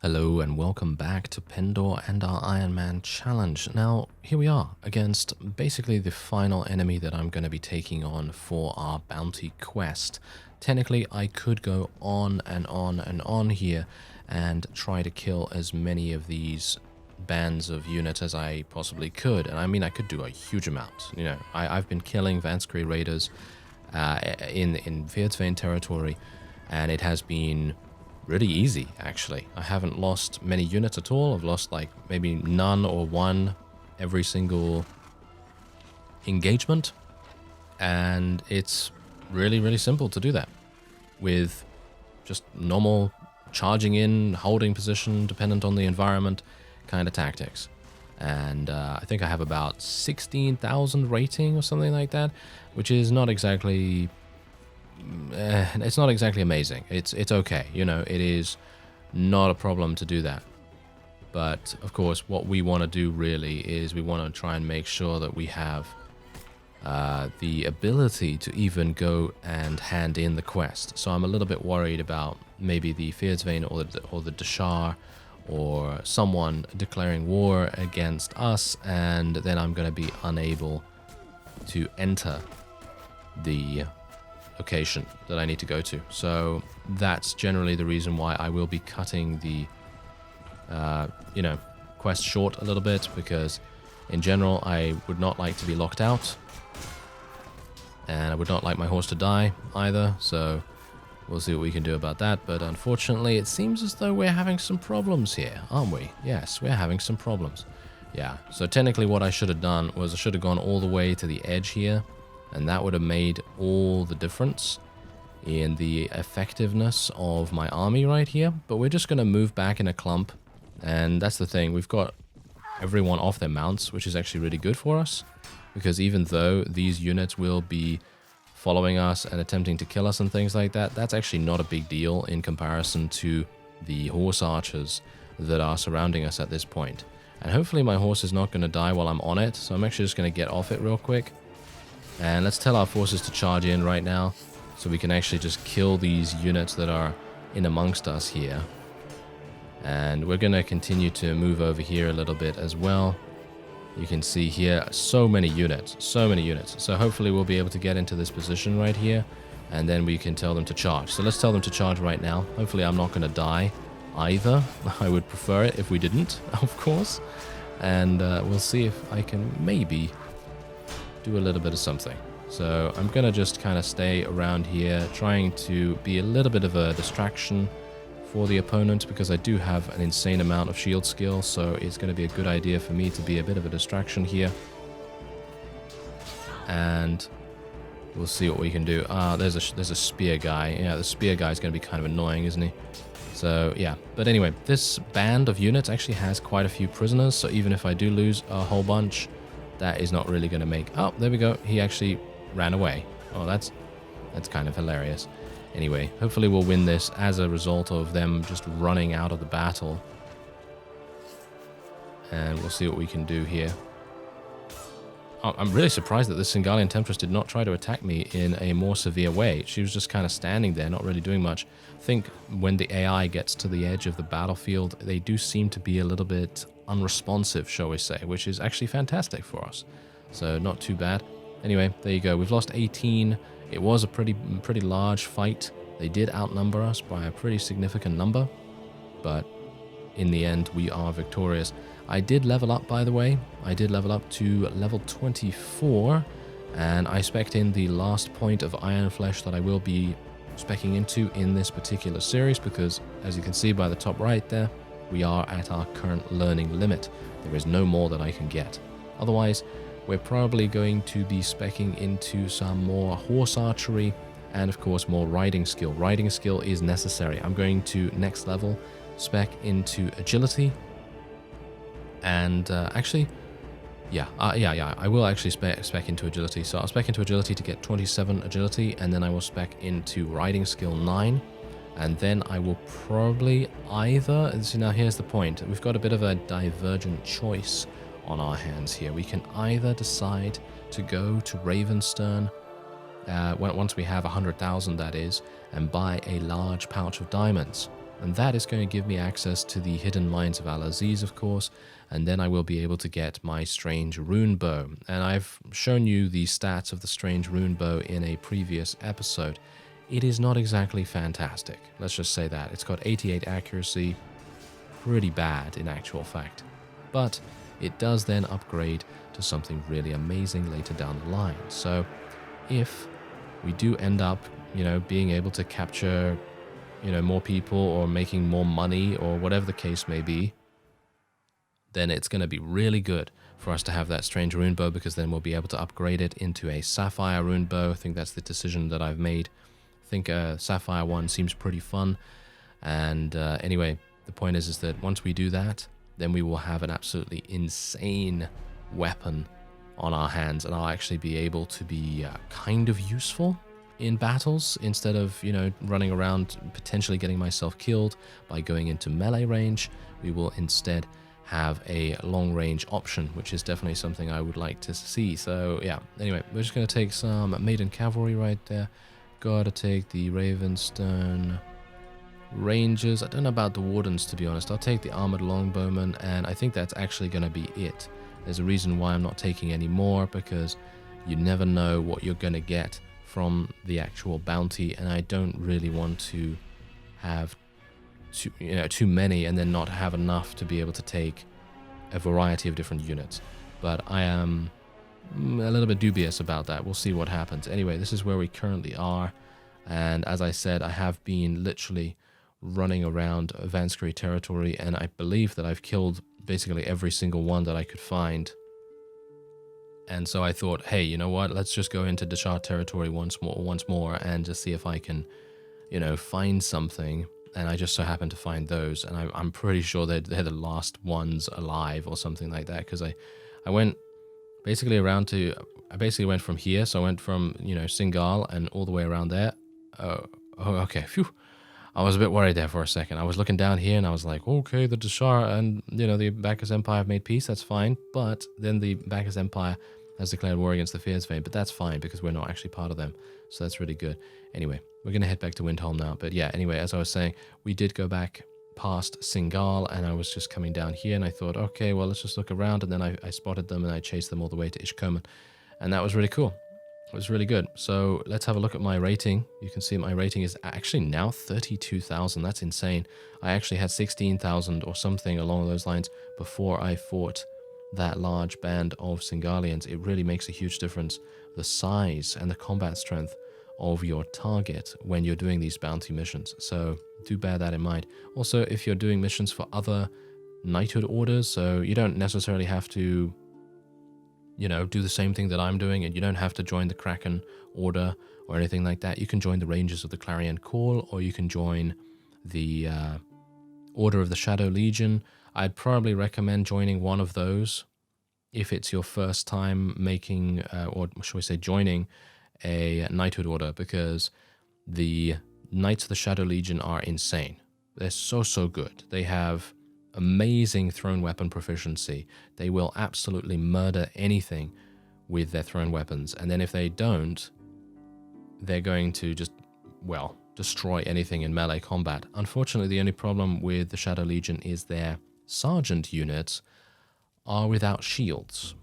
Hello and welcome back to Pendor and our Ironman challenge. Now, here we are against basically the final enemy that I'm going to be taking on for our bounty quest. Technically, I could go on and on and on here and try to kill as many of these bands of units as I possibly could. And I mean, I could do a huge amount. You know, I've been killing Vanskry raiders in Fyhrr territory, and it has been really easy, actually. I haven't lost many units at all. I've lost like maybe none or one every single engagement. And it's really, really simple to do that with just normal charging in, holding position, dependent on the environment kind of tactics. And I think I have about 16,000 rating or something like that, which is not exactly... it's not exactly amazing. It's okay, you know, it is not a problem to do that. But of course, what we want to do really is we want to try and make sure that we have the ability to even go and hand in the quest. So I'm a little bit worried about maybe the Fyhrr or the Dashar or someone declaring war against us, and then I'm going to be unable to enter the location that I need to go to. So that's generally the reason why I will be cutting the quest short a little bit, because in general I would not like to be locked out, and I would not like my horse to die either. So we'll see what we can do about that. But unfortunately, it seems as though we're having some problems here, aren't we? Yes, we're having some problems. Yeah, so technically what I should have done was I should have gone all the way to the edge here, and that would have made all the difference in the effectiveness of my army right here. But we're just going to move back in a clump. And that's the thing. We've got everyone off their mounts, which is actually really good for us. Because even though these units will be following us and attempting to kill us and things like that, that's actually not a big deal in comparison to the horse archers that are surrounding us at this point. And hopefully my horse is not going to die while I'm on it. So I'm actually just going to get off it real quick. And let's tell our forces to charge in right now, so we can actually just kill these units that are in amongst us here. And we're going to continue to move over here a little bit as well. You can see here so many units, so many units. So hopefully we'll be able to get into this position right here, and then we can tell them to charge. So let's tell them to charge right now. Hopefully I'm not going to die either. I would prefer it if we didn't, of course. And we'll see if I can maybe do a little bit of something. So I'm gonna just kind of stay around here, trying to be a little bit of a distraction for the opponent, because I do have an insane amount of shield skill, so it's going to be a good idea for me to be a bit of a distraction here. And we'll see what we can do. There's a spear guy. Yeah, the spear guy is going to be kind of annoying, isn't he? So yeah, but anyway, this band of units actually has quite a few prisoners, so even if I do lose a whole bunch, that is not really going to make... Oh, there we go. He actually ran away. Oh, that's kind of hilarious. Anyway, hopefully we'll win this as a result of them just running out of the battle. And we'll see what we can do here. Oh, I'm really surprised that this Singalian Temptress did not try to attack me in a more severe way. She was just kind of standing there, not really doing much. I think when the AI gets to the edge of the battlefield, they do seem to be a little bit unresponsive, shall we say, which is actually fantastic for us. So not too bad. Anyway, there you go. We've lost 18. It was a pretty large fight. They did outnumber us by a pretty significant number, but in the end, we are victorious. I did level up, by the way. I did level up to level 24, and I spec'd in the last point of Iron Flesh that I will be spec'ing into in this particular series, because as you can see by the top right there, we are at our current learning limit. There is no more that I can get. Otherwise, we're probably going to be spec'ing into some more horse archery and, of course, more riding skill. Riding skill is necessary. I'm going to next level spec into agility. And actually, I will actually spec into agility. So I'll spec into agility to get 27 agility, and then I will spec into riding skill 9. And then I will probably either... So now here's the point. We've got a bit of a divergent choice on our hands here. We can either decide to go to Ravenstern once we have 100,000, that is, and buy a large pouch of diamonds. And that is going to give me access to the hidden lines of Al-Aziz, of course, and then I will be able to get my strange rune bow. And I've shown you the stats of the strange rune bow in a previous episode. It is not exactly fantastic, let's just say that. It's got 88 accuracy, pretty bad in actual fact. But it does then upgrade to something really amazing later down the line. So if we do end up, being able to capture more people or making more money or whatever the case may be, then it's going to be really good for us to have that strange rune bow, because then we'll be able to upgrade it into a sapphire rune bow. I think that's the decision that I've made. I think a sapphire one seems pretty fun. And anyway, the point is that once we do that, then we will have an absolutely insane weapon on our hands, and I'll actually be able to be kind of useful in battles instead of, running around potentially getting myself killed by going into melee range. We will instead have a long range option, which is definitely something I would like to see. So yeah, anyway, we're just going to take some maiden cavalry right there. Gotta take the Ravenstone Rangers. I don't know about the Wardens, to be honest. I'll take the Armored Longbowmen, and I think that's actually going to be it. There's a reason why I'm not taking any more, because you never know what you're going to get from the actual bounty, and I don't really want to have too many and then not have enough to be able to take a variety of different units. But I am a little bit dubious about that. We'll see what happens. Anyway, this is where we currently are, and as I said, I have been literally running around Vanskery territory, and I believe that I've killed basically every single one that I could find. And so I thought, hey, you know what? Let's just go into Deshard territory once more, and just see if I can, find something. And I just so happened to find those, and I'm pretty sure they're the last ones alive or something like that. Because I went basically I basically went from here, so I went from Singal and all the way around there. Oh, okay. Phew. I was a bit worried there for a second. I was looking down here and I was like, okay, the Deshard and, the Bacchus Empire have made peace, that's fine. But then the Bacchus Empire has declared war against the Fyhrr, but that's fine because we're not actually part of them. So that's really good. Anyway, we're going to head back to Windholm now. But yeah, anyway, as I was saying, we did go back past Singal, and I was just coming down here and I thought, okay, well, let's just look around. And then I spotted them and I chased them all the way to Ishkomen. And that was really cool. It was really good. So let's have a look at my rating. You can see my rating is actually now 32,000. That's insane. I actually had 16,000 or something along those lines before I fought that large band of Singalians. It really makes a huge difference, the size and the combat strength of your target when you're doing these bounty missions. So do bear that in mind. Also, if you're doing missions for other knighthood orders, so you don't necessarily have to do the same thing that I'm doing, and you don't have to join the Kraken Order or anything like that. You can join the Rangers of the Clarion Call, or you can join the Order of the Shadow Legion. I'd probably recommend joining one of those if it's your first time making, or shall we say joining, a knighthood order, because the Knights of the Shadow Legion are insane. They're so good. They have amazing thrown weapon proficiency. They will absolutely murder anything with their thrown weapons, and then if they don't, they're going to just, well, destroy anything in melee combat. Unfortunately, the only problem with the Shadow Legion is their sergeant units are without shields,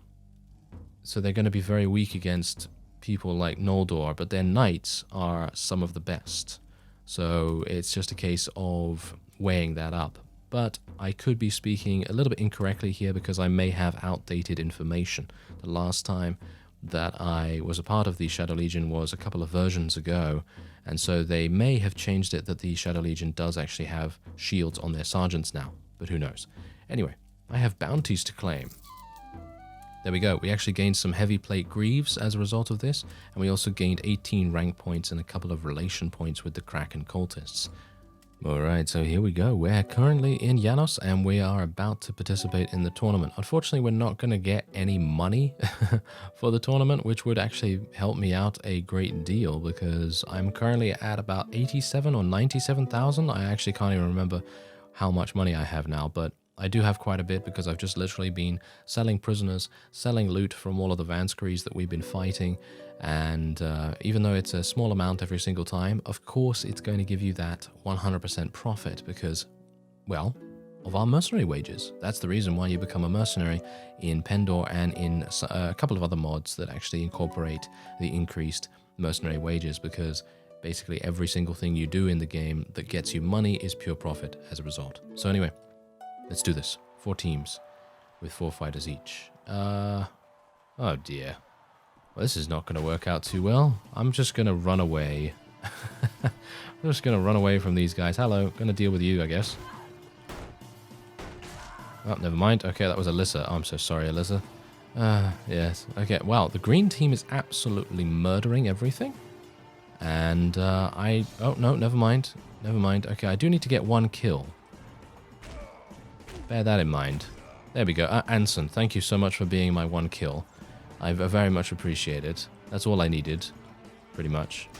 so they're going to be very weak against people like Noldor, but their knights are some of the best. So it's just a case of weighing that up. But I could be speaking a little bit incorrectly here because I may have outdated information. The last time that I was a part of the Shadow Legion was a couple of versions ago, and so they may have changed it that the Shadow Legion does actually have shields on their sergeants now, but who knows. Anyway, I have bounties to claim. There we go. We actually gained some heavy plate greaves as a result of this, and we also gained 18 rank points and a couple of relation points with the Kraken cultists. Alright, so here we go. We're currently in Janos, and we are about to participate in the tournament. Unfortunately, we're not going to get any money for the tournament, which would actually help me out a great deal, because I'm currently at about 87 or 97,000. I actually can't even remember how much money I have now, but I do have quite a bit because I've just literally been selling prisoners, selling loot from all of the Vanskries that we've been fighting, and even though it's a small amount every single time, of course it's going to give you that 100% profit because, well, of our mercenary wages. That's the reason why you become a mercenary in Pendor and in a couple of other mods that actually incorporate the increased mercenary wages, because basically every single thing you do in the game that gets you money is pure profit as a result. So anyway, let's do this. 4 teams with 4 fighters each. Oh dear. Well, this is not going to work out too well. I'm just going to run away. I'm just going to run away from these guys. Hello, going to deal with you, I guess. Oh, never mind. Okay, that was Alyssa. Oh, I'm so sorry, Alyssa. Yes. Okay, wow, the green team is absolutely murdering everything. And oh, no, never mind. Never mind. Okay, I do need to get 1 kill. Bear that in mind. There we go. Anson, thank you so much for being my 1 kill. I very much appreciate it. That's all I needed, pretty much.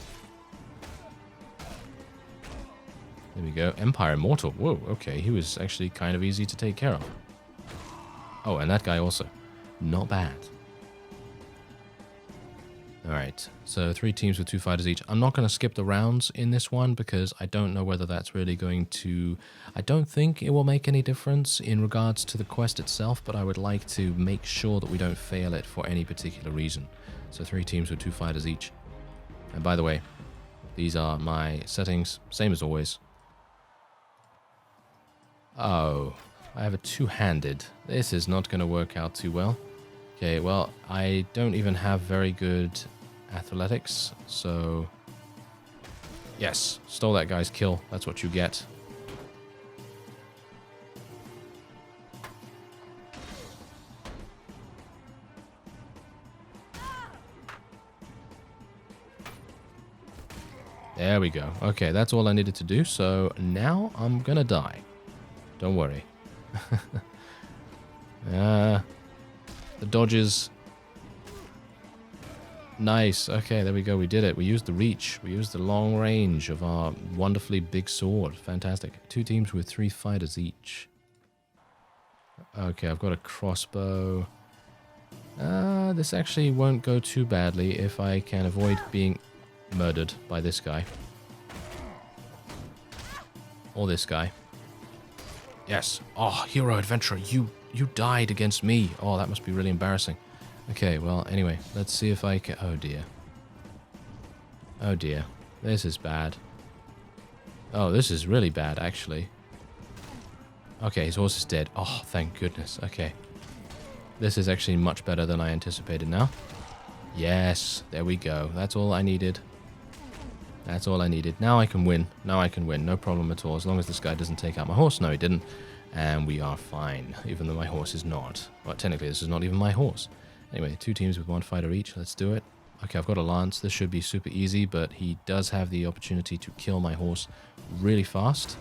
There we go. Empire Immortal. Whoa, okay. He was actually kind of easy to take care of. Oh, and that guy also. Not bad. Alright, so 3 teams with 2 fighters each. I'm not going to skip the rounds in this one because I don't know whether that's really going to... I don't think it will make any difference in regards to the quest itself, but I would like to make sure that we don't fail it for any particular reason. So 3 teams with 2 fighters each. And by the way, these are my settings, same as always. Oh, I have a 2-handed. This is not going to work out too well. Okay, well, I don't even have very good athletics, so... Yes, stole that guy's kill. That's what you get. There we go. Okay, that's all I needed to do, so now I'm gonna die. Don't worry. The dodges. Nice. Okay, there we go. We did it. We used the reach. We used the long range of our wonderfully big sword. Fantastic. 2 teams with 3 fighters each. Okay, I've got a crossbow. This actually won't go too badly if I can avoid being murdered by this guy. Or this guy. Yes. Oh, hero adventurer, you died against me. Oh, that must be really embarrassing. Okay, well, anyway, let's see if I can... Oh, dear. Oh, dear. This is bad. Oh, this is really bad, actually. Okay, his horse is dead. Oh, thank goodness. Okay. This is actually much better than I anticipated now. Yes, there we go. That's all I needed. That's all I needed. Now I can win. Now I can win. No problem at all. As long as this guy doesn't take out my horse. No, he didn't. And we are fine. Even though my horse is not. Well, technically, this is not even my horse. Anyway, 2 teams with 1 fighter each. Let's do it. Okay, I've got a lance. This should be super easy, but he does have the opportunity to kill my horse really fast.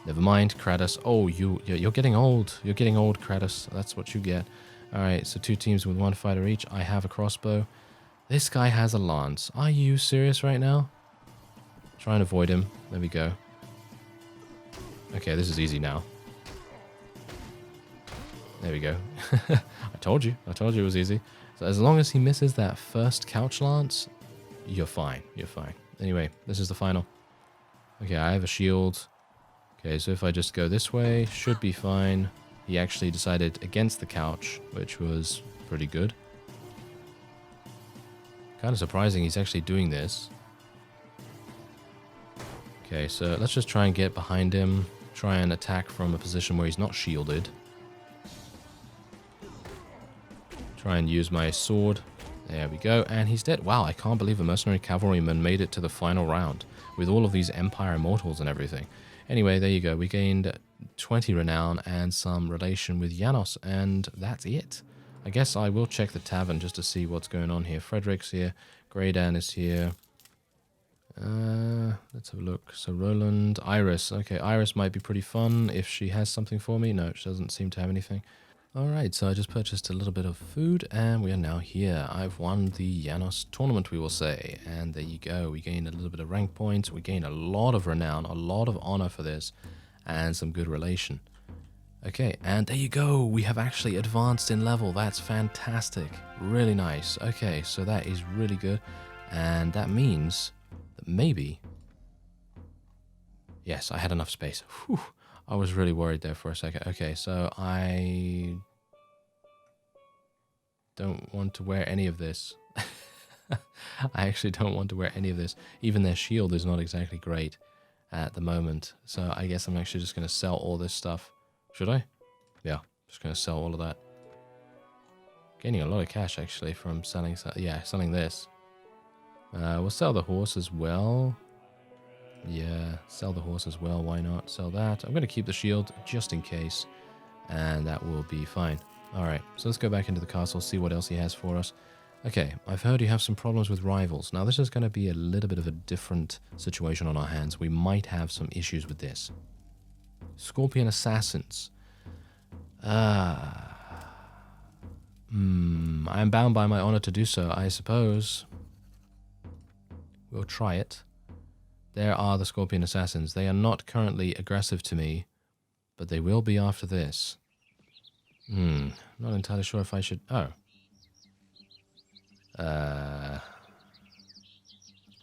Never mind, Kratos. Oh, you're getting old. You're getting old, Kratos. That's what you get. Alright, so 2 teams with 1 fighter each. I have a crossbow. This guy has a lance. Are you serious right now? Try and avoid him. There we go. Okay, this is easy now. There we go. I told you. I told you it was easy. So as long as he misses that first couch lance, you're fine. You're fine. Anyway, this is the final. Okay, I have a shield. Okay, so if I just go this way, should be fine. He actually decided against the couch, which was pretty good. Kind of surprising he's actually doing this. Okay, so let's just try and get behind him. Try and attack from a position where he's not shielded. Try and use my sword. There we go, and he's dead. Wow, I can't believe a mercenary cavalryman made it to the final round with all of these Empire Immortals and everything. Anyway, there you go. We gained 20 renown and some relation with Janos, and that's it. I guess I will check the tavern just to see what's going on here. Frederick's here. Greydan is here. Let's have a look. So Roland, Iris. Okay, Iris might be pretty fun if she has something for me. No, she doesn't seem to have anything. Alright, so I just purchased a little bit of food and we are now here. I've won the Janos tournament, we will say. And there you go. We gained a little bit of rank points. We gained a lot of renown, a lot of honor for this, and some good relation. Okay, and there you go. We have actually advanced in level. That's fantastic. Really nice. Okay, so that is really good. And that means that maybe... Yes, I had enough space. Whew. I was really worried there for a second. Okay, so I don't want to wear any of this. I actually don't want to wear any of this. Even their shield is not exactly great at the moment. So I guess I'm actually just going to sell all this stuff. Should I? Yeah, just going to sell all of that. Gaining a lot of cash actually from selling, selling this. We'll sell the horse as well. Yeah, sell the horse as well. Why not? Sell that. I'm going to keep the shield just in case. And that will be fine. Alright, so let's go back into the castle, see what else he has for us. Okay, I've heard you have some problems with rivals. Now this is going to be a little bit of a different situation on our hands. We might have some issues with this. Scorpion Assassins. I am bound by my honor to do so, I suppose. We'll try it. There are the Scorpion Assassins. They are not currently aggressive to me, but they will be after this. Not entirely sure if I should... Oh.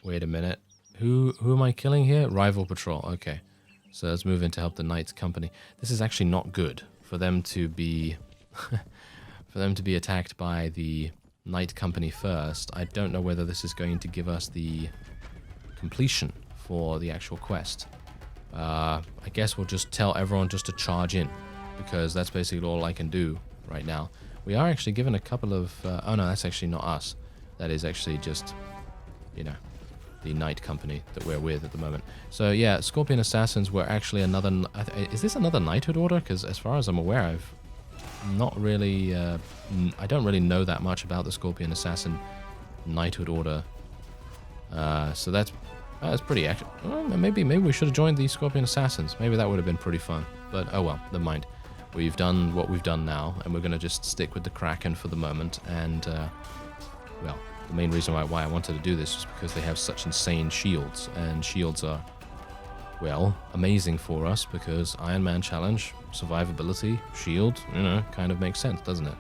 Wait a minute. Who am I killing here? Rival Patrol. Okay. So let's move in to help the Knights Company. This is actually not good for them to be... for them to be attacked by the Knight Company first. I don't know whether this is going to give us the completion for the actual quest. I guess we'll just tell everyone just to charge in, because that's basically all I can do right now. We are actually given a couple of... oh no, that's actually not us. That is actually just, you know, the Knight Company that we're with at the moment. So yeah, Scorpion Assassins were actually another... Is this another Knighthood order? Because as far as I'm aware, I've not really... I don't really know that much about the Scorpion Assassin Knighthood order. So that's pretty accurate. Well, maybe we should have joined the Scorpion Assassins. Maybe that would have been pretty fun. But oh well, never mind. We've done what we've done now, and we're going to just stick with the Kraken for the moment. And, well, the main reason why I wanted to do this is because they have such insane shields. And shields are, well, amazing for us because Ironman challenge, survivability, shield, you know, kind of makes sense, doesn't it?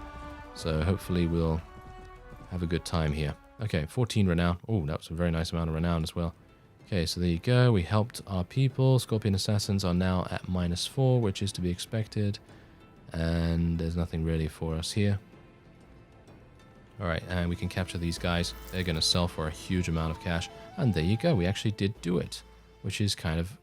So hopefully we'll have a good time here. Okay, 14 renown. Oh, that was a very nice amount of renown as well. Okay, so there you go. We helped our people. Scorpion Assassins are now at -4, which is to be expected. And there's nothing really for us here. Alright, and we can capture these guys. They're going to sell for a huge amount of cash. And there you go. We actually did do it, which is kind of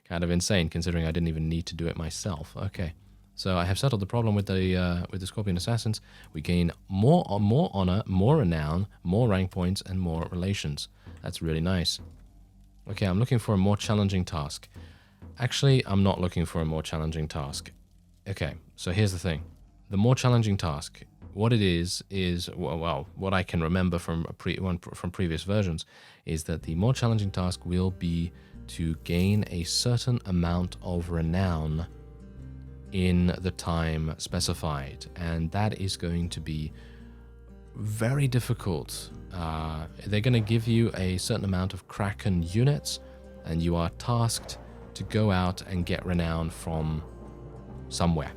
kind of insane, considering I didn't even need to do it myself. Okay, so I have settled the problem with the Scorpion Assassins. We gain more honor, more renown, more rank points, and more relations. That's really nice. Okay, I'm looking for a more challenging task. Actually, I'm not looking for a more challenging task. Okay, so here's the thing. The more challenging task, what it is well, what I can remember from previous versions, is that the more challenging task will be to gain a certain amount of renown in the time specified, and that is going to be very difficult. They're going to give you a certain amount of Kraken units, and you are tasked to go out and get renown from somewhere.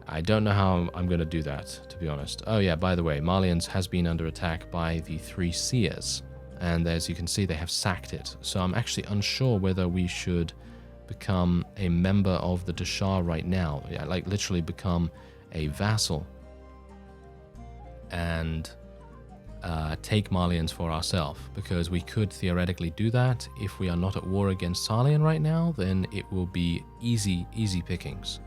I don't know how I'm going to do that, to be honest. Oh yeah, by the way, Marlians has been under attack by the 3 Seers, and as you can see, they have sacked it. So I'm actually unsure whether we should become a member of the Dashar right now. Yeah, like literally become a vassal and take Marlians for ourselves, because we could theoretically do that. If we are not at war against Sarlian right now, then it will be easy pickings,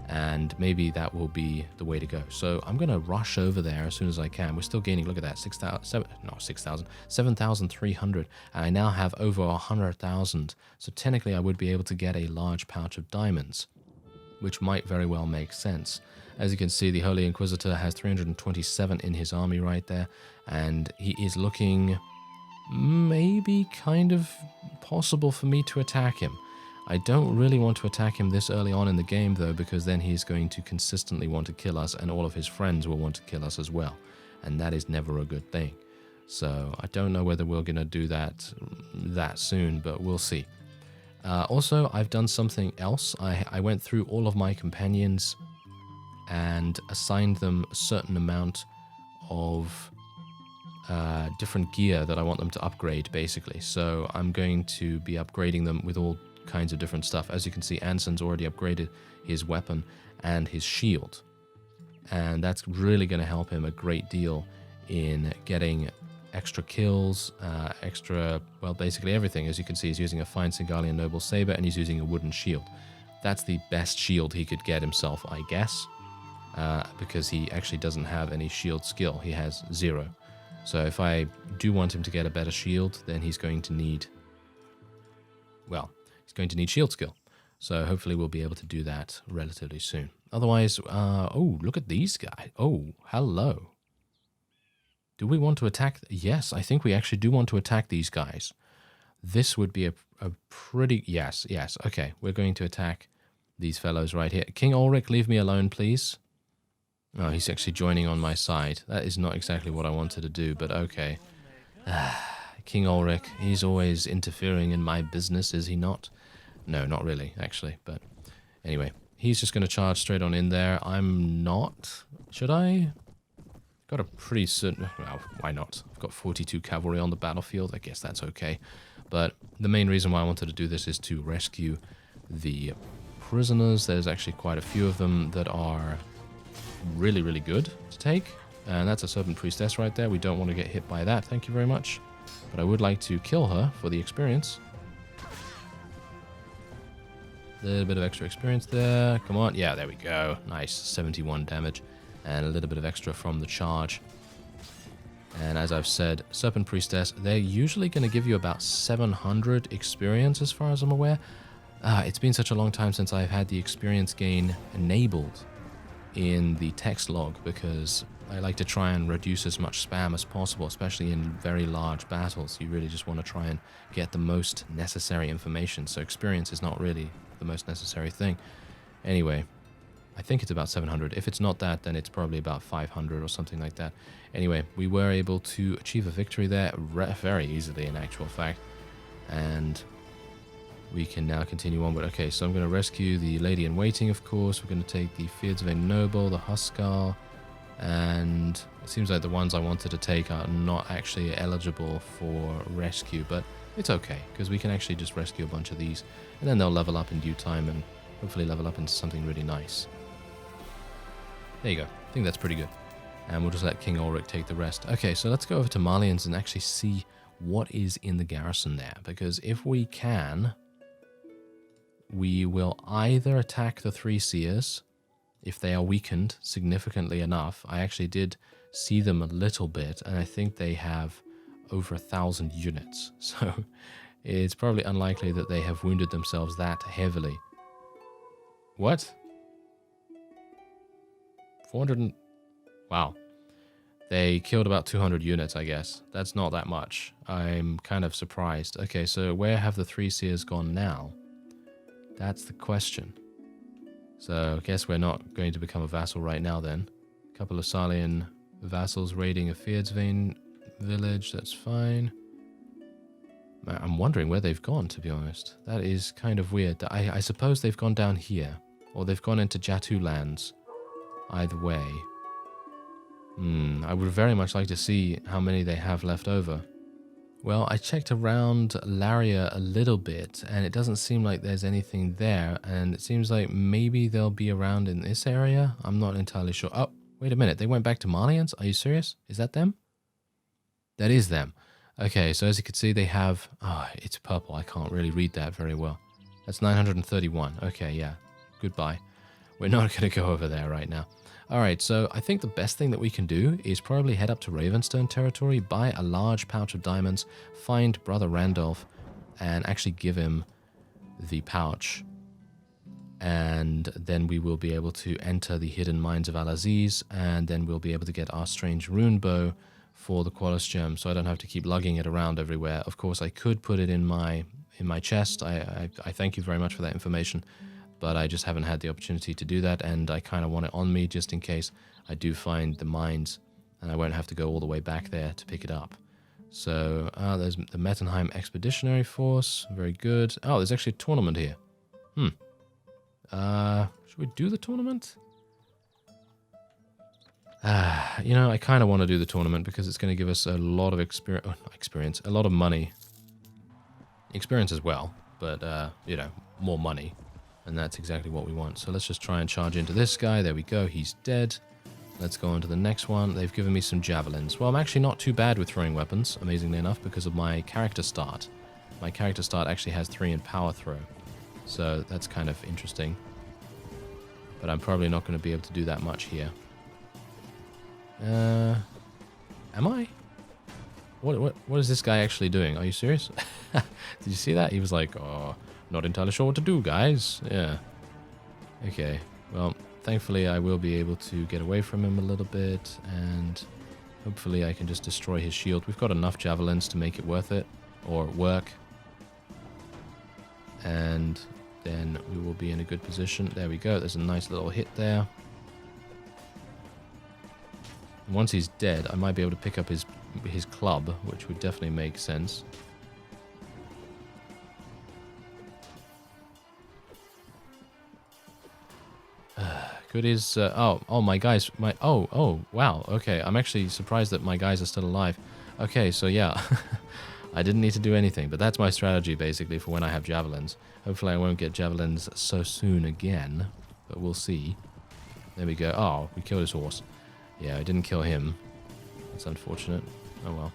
and maybe that will be the way to go. So I'm going to rush over there as soon as I can. We're still gaining, look at that, 7,300, and I now have over 100,000. So technically I would be able to get a large pouch of diamonds, which might very well make sense. As you can see, the Holy Inquisitor has 327 in his army right there, and he is looking maybe kind of possible for me to attack him. I don't really want to attack him this early on in the game, though, because then he's going to consistently want to kill us, and all of his friends will want to kill us as well, and that is never a good thing. So I don't know whether we're going to do that soon, but we'll see. Also, I've done something else. I went through all of my companions and assigned them a certain amount of different gear that I want them to upgrade, basically. So I'm going to be upgrading them with all kinds of different stuff. As you can see, Anson's already upgraded his weapon and his shield. And that's really going to help him a great deal in getting extra kills, well, basically everything. As you can see, he's using a fine Singalian Noble Saber and he's using a wooden shield. That's the best shield he could get himself, I guess, because he actually doesn't have any shield skill. He has 0. So if I do want him to get a better shield, then he's going to need, well, he's going to need shield skill. So hopefully we'll be able to do that relatively soon. Otherwise, oh, look at these guys. Oh, hello. Do we want to attack? Yes, I think we actually do want to attack these guys. This would be a pretty... Yes, okay. We're going to attack these fellows right here. King Ulrich, leave me alone, please. Oh, he's actually joining on my side. That is not exactly what I wanted to do, but okay. King Ulrich, he's always interfering in my business, is he not? No, not really, actually. But anyway, he's just going to charge straight on in there. I'm not. Should I? Got a pretty certain... Well, why not? I've got 42 cavalry on the battlefield. I guess that's okay. But the main reason why I wanted to do this is to rescue the prisoners. There's actually quite a few of them that are really, really good to take. And that's a Serpent Priestess right there. We don't want to get hit by that. Thank you very much. But I would like to kill her for the experience. A little bit of extra experience there. Come on. Yeah, there we go. Nice. 71 damage. And a little bit of extra from the charge. And as I've said, Serpent Priestess, they're usually going to give you about 700 experience as far as I'm aware. It's been such a long time since I've had the experience gain enabled in the text log, because I like to try and reduce as much spam as possible, especially in very large battles. You really just want to try and get the most necessary information, so experience is not really the most necessary thing. Anyway, I think it's about 700. If it's not that, then it's probably about 500 or something like that. Anyway, we were able to achieve a victory there very easily, in actual fact. And we can now continue onward. Okay, so I'm going to rescue the Lady in Waiting, of course. We're going to take the Fyhrr Noble, the Huskar, and it seems like the ones I wanted to take are not actually eligible for rescue, but it's okay, because we can actually just rescue a bunch of these, and then they'll level up in due time and hopefully level up into something really nice. There you go. I think that's pretty good. And we'll just let King Ulrich take the rest. Okay, so let's go over to Malians and actually see what is in the garrison there, because if we can, we will either attack the 3 seers if they are weakened significantly enough. I actually did see them a little bit, and I think they have over 1,000 units. So it's probably unlikely that they have wounded themselves that heavily. What? 400 and... Wow. They killed about 200 units, I guess. That's not that much. I'm kind of surprised. Okay, so where have the 3 seers gone now? That's the question. So I guess we're not going to become a vassal right now then. A couple of Salian vassals raiding a Fyhrr village. That's fine. I'm wondering where they've gone, to be honest. That is kind of weird. I suppose they've gone down here. Or they've gone into Jatu lands. Either way. I would very much like to see how many they have left over. Well, I checked around Laria a little bit, and it doesn't seem like there's anything there, and it seems like maybe they'll be around in this area. I'm not entirely sure. Oh, wait a minute. They went back to Malians? Are you serious? Is that them? That is them. Okay, so as you can see, they have... Oh, it's purple. I can't really read that very well. That's 931. Okay, yeah. Goodbye. We're not going to go over there right now. Alright, so I think the best thing that we can do is probably head up to Ravenstone territory, buy a large pouch of diamonds, find Brother Randolph, and actually give him the pouch. And then we will be able to enter the hidden mines of Al-Aziz, and then we'll be able to get our strange rune bow for the Qualis gem, so I don't have to keep lugging it around everywhere. Of course, I could put it in my chest. I thank you very much for that information. But I just haven't had the opportunity to do that, and I kind of want it on me just in case I do find the mines, and I won't have to go all the way back there to pick it up. So, there's the Mettenheim Expeditionary Force. Very good. Oh, there's actually a tournament here. Should we do the tournament? You know, I kind of want to do the tournament because it's going to give us a lot of experience, a lot of money. Experience as well, but, you know, more money. And that's exactly what we want. So let's just try and charge into this guy. There we go. He's dead. Let's go on to the next one. They've given me some javelins. Well, I'm actually not too bad with throwing weapons, amazingly enough, because of my character start. My character start actually has 3 in power throw. So that's kind of interesting. But I'm probably not going to be able to do that much here. Am I? What is this guy actually doing? Are you serious? Did you see that? He was like, oh, not entirely sure what to do, guys. Yeah. Okay. Well, thankfully I will be able to get away from him a little bit, and hopefully I can just destroy his shield. We've got enough javelins to make it worth it, or work. And then we will be in a good position. There we go. There's a nice little hit there. Once he's dead, I might be able to pick up his club, which would definitely make sense. Good is... oh, my guys... Oh, wow. Okay, I'm actually surprised that my guys are still alive. Okay, so yeah. I didn't need to do anything, but that's my strategy, basically, for when I have javelins. Hopefully I won't get javelins so soon again, but we'll see. There we go. Oh, we killed his horse. Yeah, I didn't kill him. That's unfortunate. Oh well.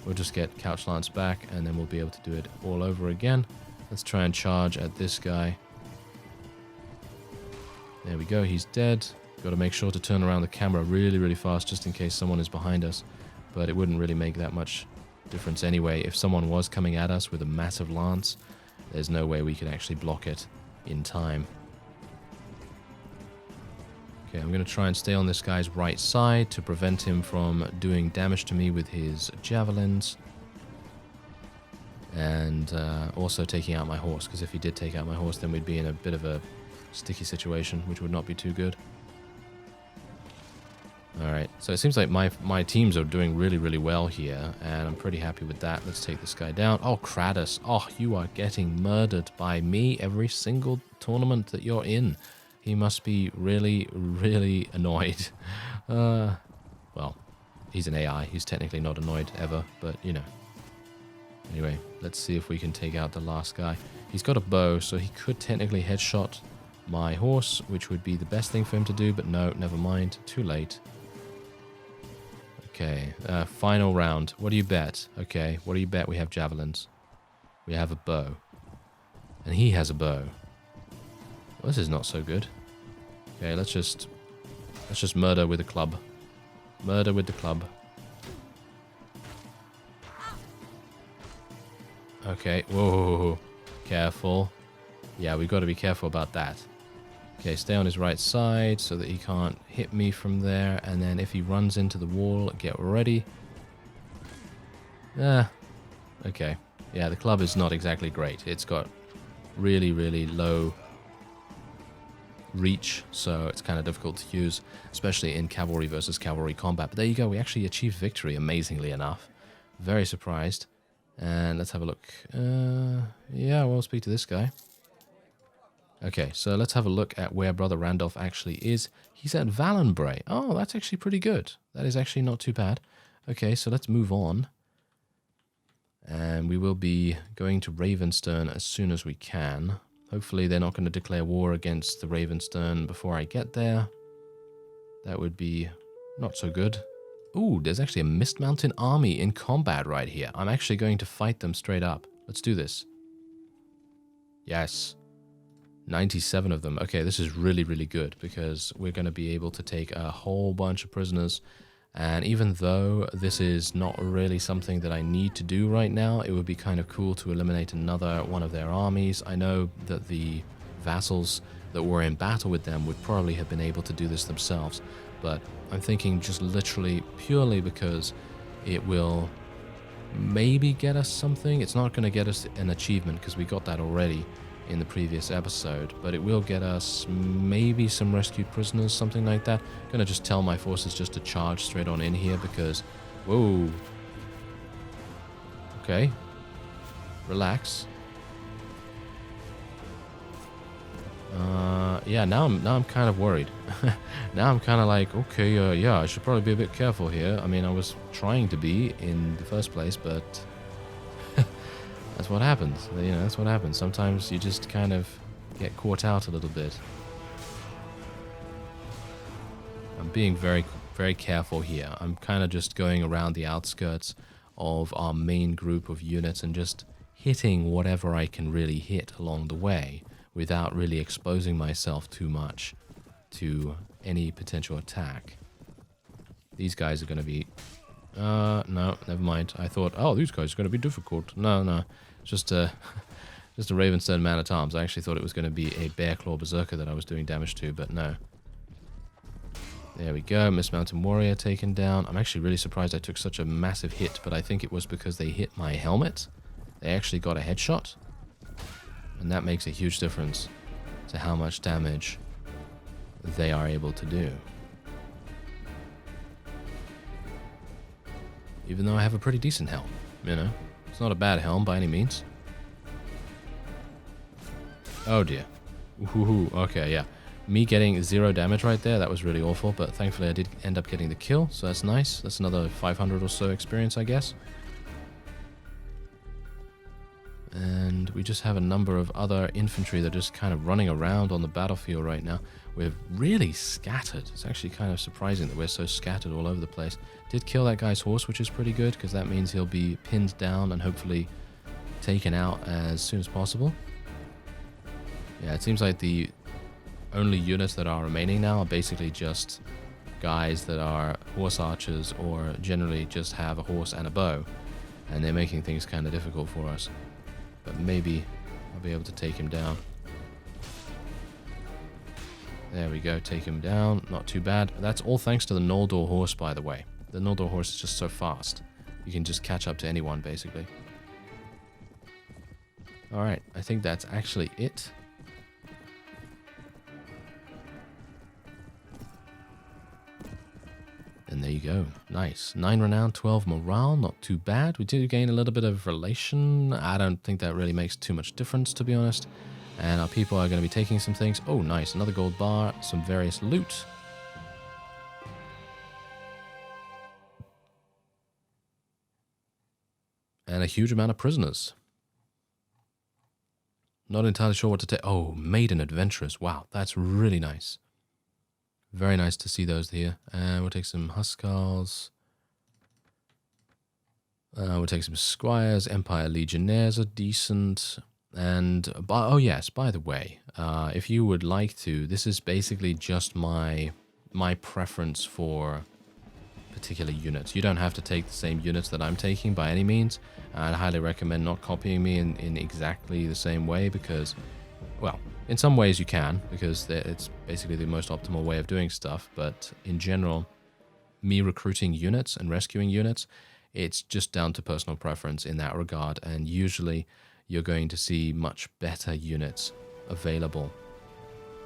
We'll just get Couch Lance back, and then we'll be able to do it all over again. Let's try and charge at this guy. There we go, he's dead. Got to make sure to turn around the camera really, really fast, just in case someone is behind us. But it wouldn't really make that much difference anyway. If someone was coming at us with a massive lance, there's no way we could actually block it in time. Okay, I'm going to try and stay on this guy's right side to prevent him from doing damage to me with his javelins. And also taking out my horse, because if he did take out my horse, then we'd be in a bit of a sticky situation, which would not be too good. Alright, so it seems like my teams are doing really, really well here, and I'm pretty happy with that. Let's take this guy down. Oh, Kratos. Oh, you are getting murdered by me every single tournament that you're in. He must be really, really annoyed. Well, he's an AI. He's technically not annoyed ever, but, you know. Anyway, let's see if we can take out the last guy. He's got a bow, so he could technically headshot my horse, which would be the best thing for him to do, but no, never mind. Too late. Okay, final round. What do you bet? Okay, what do you bet? We have javelins. We have a bow. And he has a bow. Well, this is not so good. Okay, let's just murder with a club. Murder with the club. Okay, whoa, careful. Yeah, we've got to be careful about that. Okay, stay on his right side so that he can't hit me from there. And then if he runs into the wall, get ready. Okay. Yeah, the club is not exactly great. It's got really, really low reach, so it's kind of difficult to use, especially in cavalry versus cavalry combat. But there you go, we actually achieved victory, amazingly enough. Very surprised. And let's have a look. Yeah, we'll speak to this guy. Okay, so let's have a look at where Brother Randolph actually is. He's at Valenbray. Oh, that's actually pretty good. That is actually not too bad. Okay, so let's move on. And we will be going to Ravenstern as soon as we can. Hopefully they're not going to declare war against the Ravenstern before I get there. That would be not so good. Ooh, there's actually a Mist Mountain army in combat right here. I'm actually going to fight them straight up. Let's do this. Yes. 97 of them. Okay, this is really, really good because we're going to be able to take a whole bunch of prisoners. And even though this is not really something that I need to do right now, it would be kind of cool to eliminate another one of their armies. I know that the vassals that were in battle with them would probably have been able to do this themselves. But I'm thinking just literally purely because it will maybe get us something. It's not going to get us an achievement because we got that already in the previous episode, but it will get us maybe some rescued prisoners, something like that. I'm gonna just tell my forces just to charge straight on in here because, whoa, Okay. Relax. Yeah, now I'm kind of worried. Now I'm kind of like, okay, yeah, I should probably be a bit careful here. I mean, I was trying to be in the first place, but that's what happens. You know, that's what happens. Sometimes you just kind of get caught out a little bit. I'm being very, very careful here. I'm kind of just going around the outskirts of our main group of units and just hitting whatever I can really hit along the way, without really exposing myself too much to any potential attack. These guys are going to be... no, never mind. I thought, oh, these guys are going to be difficult. No. It's just a Ravenstone Man-at-Arms. I actually thought it was going to be a Bear Claw Berserker that I was doing damage to, but no. There we go. Miss Mountain Warrior taken down. I'm actually really surprised I took such a massive hit, but I think it was because they hit my helmet. They actually got a headshot. And that makes a huge difference to how much damage they are able to do. Even though I have a pretty decent helm, you know. It's not a bad helm by any means. Oh dear. Woohoo. Okay, yeah. Me getting 0 damage right there, that was really awful, but thankfully I did end up getting the kill, so that's nice. That's another 500 or so experience, I guess. And we just have a number of other infantry that are just kind of running around on the battlefield right now. We're really scattered. It's actually kind of surprising that we're so scattered all over the place. Did kill that guy's horse, which is pretty good, because that means he'll be pinned down and hopefully taken out as soon as possible. Yeah, it seems like the only units that are remaining now are basically just guys that are horse archers or generally just have a horse and a bow. And they're making things kind of difficult for us. But maybe I'll be able to take him down. There we go, take him down. Not too bad. That's all thanks to the Noldor horse, by the way. The Noldor horse is just so fast. You can just catch up to anyone, basically. Alright, I think that's actually it. And there you go. Nice. 9 renown, 12 morale. Not too bad. We did gain a little bit of relation. I don't think that really makes too much difference, to be honest. And our people are going to be taking some things. Oh, nice. Another gold bar. Some various loot. And a huge amount of prisoners. Not entirely sure what to take. Oh, maiden adventurers. Wow, that's really nice. Very nice to see those here. And we'll take some Huskars. We'll take some Squires. Empire Legionnaires are decent. And, oh yes, by the way, if you would like to, this is basically just my preference for particular units. You don't have to take the same units that I'm taking by any means. I'd highly recommend not copying me in exactly the same way because, well, in some ways you can, because it's basically the most optimal way of doing stuff, but in general, me recruiting units and rescuing units, it's just down to personal preference in that regard, and usually you're going to see much better units available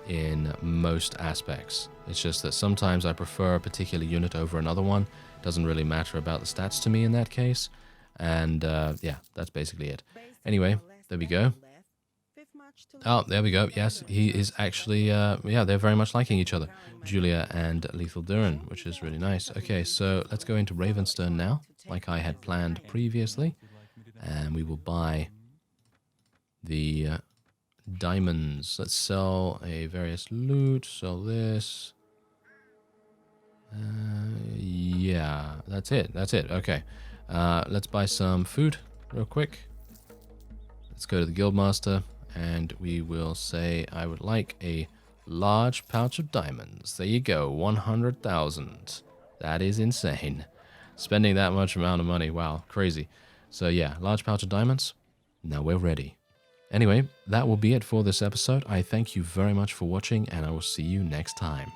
in most aspects. It's just that sometimes I prefer a particular unit over another one. Doesn't really matter about the stats to me in that case, and yeah, that's basically it. Anyway, there we go. Oh, there we go. Yes, he is actually, yeah, they're very much liking each other. Julia and Lethal Durin, which is really nice. Okay, so let's go into Ravenstone now, like I had planned previously. And we will buy the diamonds. Let's sell a various loot, sell this. Yeah, that's it. Okay, let's buy some food real quick. Let's go to the Guildmaster. And we will say, I would like a large pouch of diamonds. There you go, 100,000. That is insane. Spending that much amount of money, wow, crazy. So yeah, large pouch of diamonds. Now we're ready. Anyway, that will be it for this episode. I thank you very much for watching, and I will see you next time.